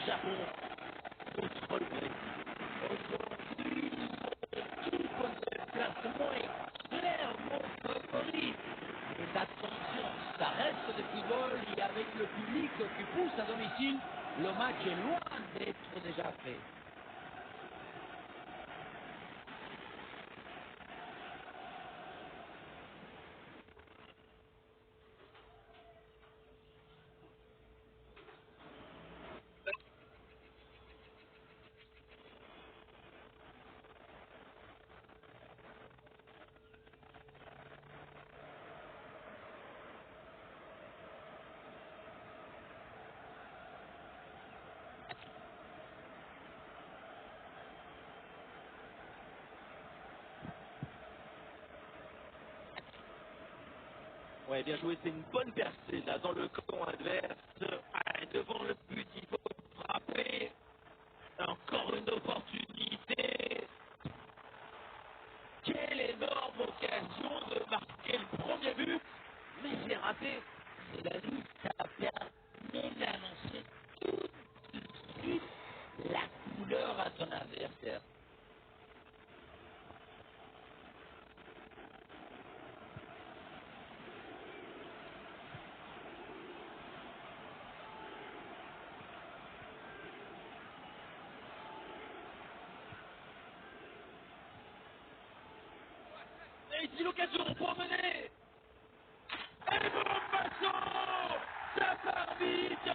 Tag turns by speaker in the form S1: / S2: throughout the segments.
S1: Japon contre le Brésil. Aujourd'hui, l'équipe de classement est clairement favorite. Mais attention, ça reste de football et avec le public qui pousse à domicile, le match est loin d'être déjà fait. Ouais, bien joué, c'est une bonne percée là dans le camp adverse. Ah, devant le but, il faut frapper. Encore une opportunité. Quelle énorme occasion de marquer le premier but. Mais c'est raté. C'est la liste à permis d'annoncer tout de suite la couleur à ton adversaire. Et ici l'occasion pour mener. Et bon passant. Ça part vite.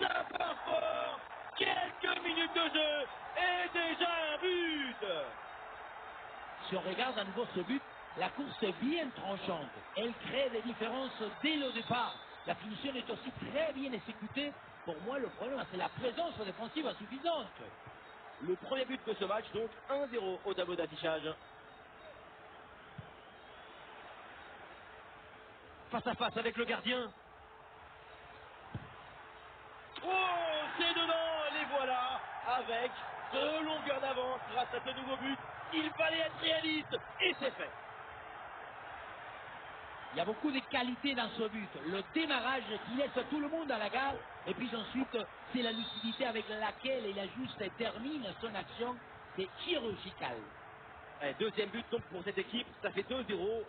S1: Ça part fort. Quelques minutes de jeu. Et déjà un but. Si on regarde à nouveau ce but, la course est bien tranchante. Elle crée des différences dès le départ. La finition est aussi très bien exécutée. Pour moi, le problème, c'est la présence défensive insuffisante. Le premier but de ce match, donc 1-0 au tableau d'affichage. Face à face avec le gardien. Oh, c'est dedans, les voilà, avec 2 longueurs d'avance grâce à ce nouveau but. Il fallait être réaliste, et c'est fait. Il y a beaucoup de qualité dans ce but. Le démarrage qui laisse tout le monde à la gare. Et puis ensuite, c'est la lucidité avec laquelle il ajuste et termine son action. C'est chirurgical. Ouais, deuxième but donc pour cette équipe, ça fait 2-0.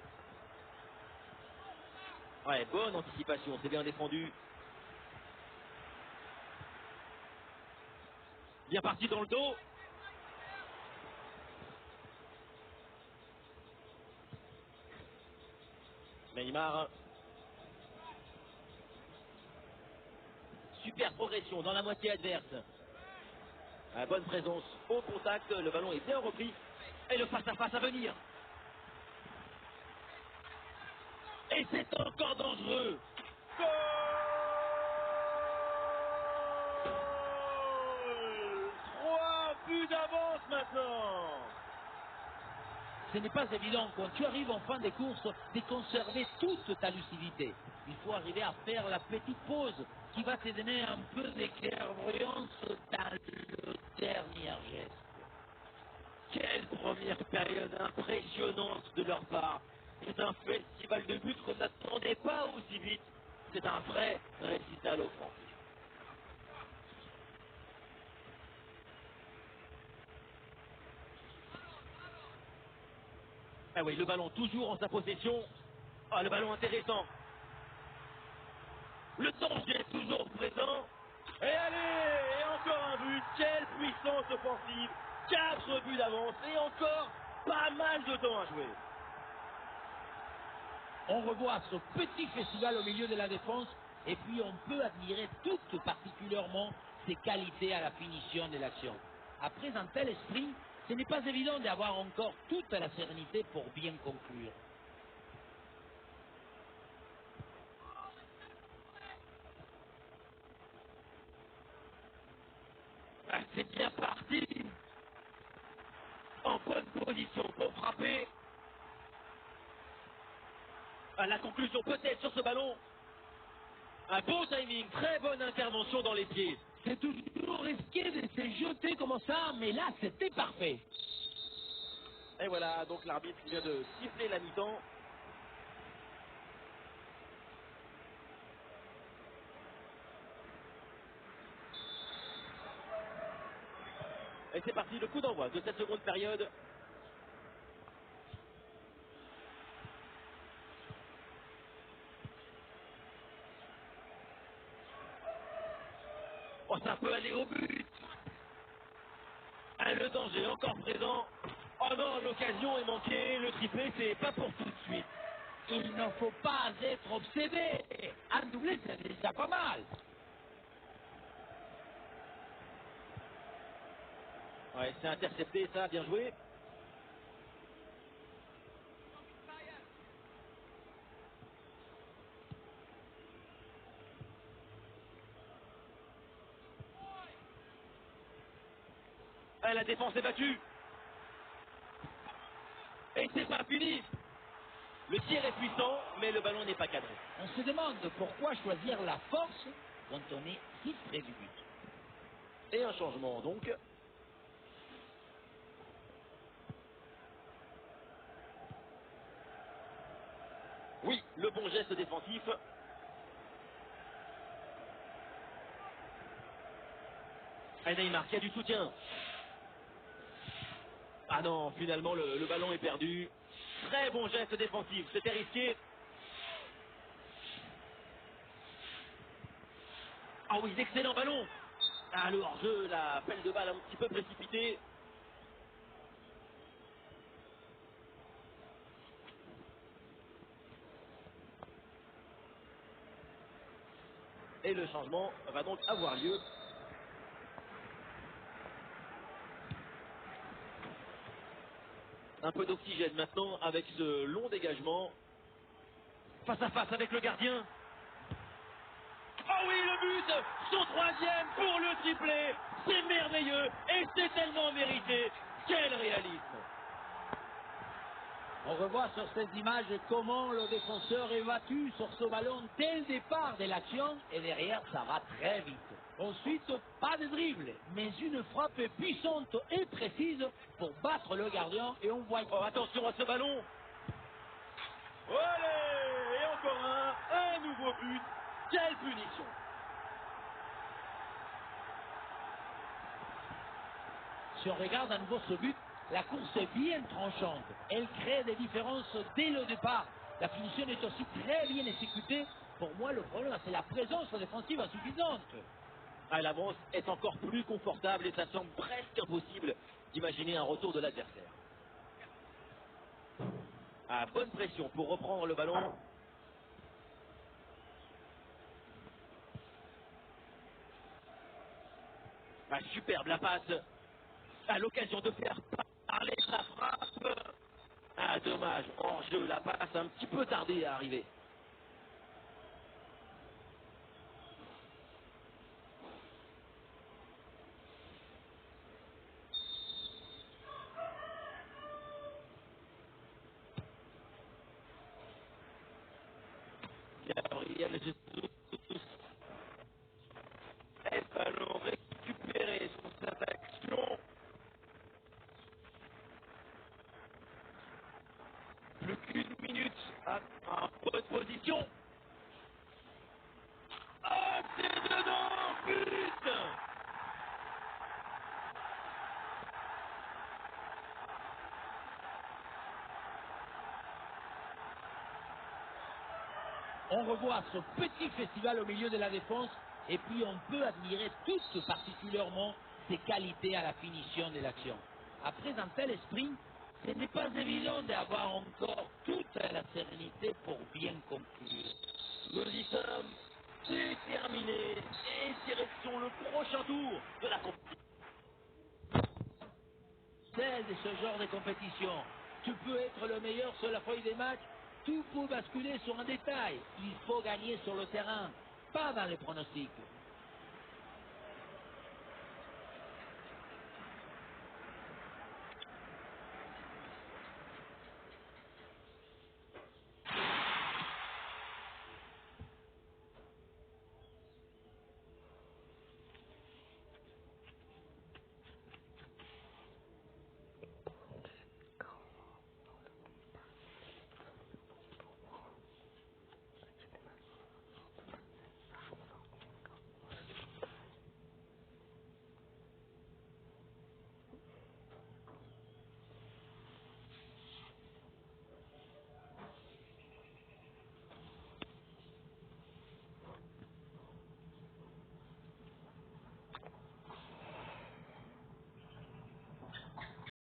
S1: Ouais, bonne anticipation, c'est bien défendu. Bien parti dans le dos. Neymar. Super progression dans la moitié adverse. Bonne présence au contact, le ballon est bien repris. Et le face-à-face à venir. Et c'est encore dangereux. Goal! 3 buts d'avance maintenant. Ce n'est pas évident quand tu arrives en fin de course de conserver toute ta lucidité. Il faut arriver à faire la petite pause qui va te donner un peu d'éclairvoyance dans le dernier geste. Quelle première période impressionnante de leur part. C'est un festival de buts qu'on n'attendait pas aussi vite. C'est un vrai récital offensif. Ah oui, le ballon toujours en sa possession. Ah, le ballon intéressant. Le danger est toujours présent. Et allez, et encore un but. Quelle puissance offensive. 4 buts d'avance et encore pas mal de temps à jouer. On revoit ce petit festival au milieu de la défense et puis on peut admirer toutes particulièrement ses qualités à la finition de l'action. Après un tel esprit, ce n'est pas évident d'avoir encore toute la sérénité pour bien conclure. Ah, c'est bien parti. En bonne position pour frapper. À la conclusion peut-être sur ce ballon. Un beau timing, très bonne intervention dans les pieds. C'est toujours risqué de se jeter comme ça, mais là c'était parfait. Et voilà, donc l'arbitre vient de siffler la mi-temps. c'est parti, le coup d'envoi de cette seconde période. Oh, ça peut aller au but. Ah, le danger encore présent. Oh non, l'occasion est manquée. Le triplé, c'est pas pour tout de suite.
S2: Il ne faut pas être obsédé. Un doublé, c'est déjà pas mal.
S1: Ouais, c'est intercepté, ça, bien joué. Ah, la défense est battue. Et c'est pas fini. Le tir est puissant, mais le ballon n'est pas cadré.
S2: On se demande pourquoi choisir la force quand on est si près du but.
S1: Et un changement, donc. Oui, le bon geste défensif. Et Neymar qui a du soutien. Ah non, finalement, le ballon est perdu. Très bon geste défensif, c'était risqué. Ah oui, excellent ballon. Ah, le hors-jeu, la pelle de balle un petit peu précipitée. Et le changement va donc avoir lieu. Un peu d'oxygène maintenant avec ce long dégagement. Face à face avec le gardien. Ah oui, le but. Son troisième pour le triplé. C'est merveilleux et c'est tellement mérité. Quel réalisme.
S2: On revoit sur ces images comment le défenseur est battu sur ce ballon dès le départ de l'action et derrière ça va très vite. Ensuite, pas de dribble, mais une frappe puissante et précise pour battre le gardien et on voit...
S1: Oh, attention à ce ballon. Allez, et encore un nouveau but. Quelle punition.
S2: Si on regarde à nouveau ce but, la course est bien tranchante. Elle crée des différences dès le départ. La finition est aussi très bien exécutée. Pour moi, le problème, c'est la présence défensive insuffisante.
S1: Ah, l'avance est encore plus confortable et ça semble presque impossible d'imaginer un retour de l'adversaire. Ah, bonne pression pour reprendre le ballon. Ah, superbe la passe. Ah, l'occasion de faire parler sa frappe. Ah, dommage. Hors jeu, la passe a un petit peu tardé à arriver. Gabriel Jesus. Et ballon récupéré sur cette action. Plus qu'une minute. Ah, en bonne position. Ah, c'est dedans. But.
S2: On revoit ce petit festival au milieu de la défense et puis on peut admirer toutes particulièrement ses qualités à la finition de l'action. Après un tel sprint, ce n'est pas évident d'avoir encore toute la sérénité pour bien conclure.
S1: Nous y sommes. C'est terminé. Et direction le prochain tour de la compétition.
S2: C'est de ce genre de compétition. Tu peux être le meilleur sur la feuille des matchs, tout peut basculer sur un détail. Il faut gagner sur le terrain, pas dans les pronostics.